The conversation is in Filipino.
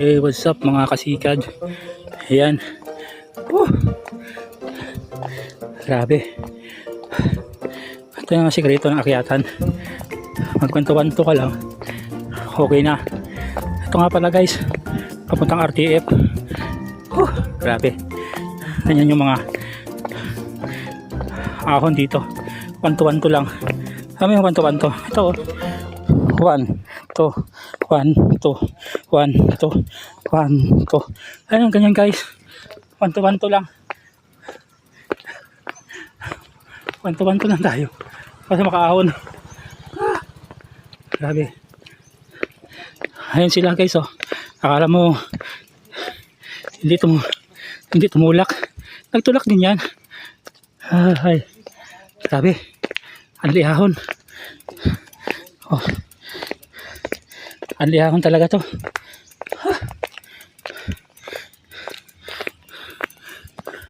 What's up mga kasikad? Ayan. Grabe. Ito yung sikreto ng akyatan. Magkwento-kwento ka lang. Okay na. Ito nga pala guys. Papuntang RTF. Grabe. Ganyan yung mga ahon dito. Kwanto-kwanto lang. Kami yung kwanto-kwanto. Ito oh. 1, 2, 1, 2, 1, 2, 1, 2. Ayun, ganyan guys. Kwanto-kwanto lang. Kwanto-kwanto lang tayo. Kasi makaahon. Grabe. Ayun sila guys oh. Akala mo hindi tumulak. Nagtulak din yan. Ay. Grabe. Ang lihahon. Oh. Ang lihahon talaga to.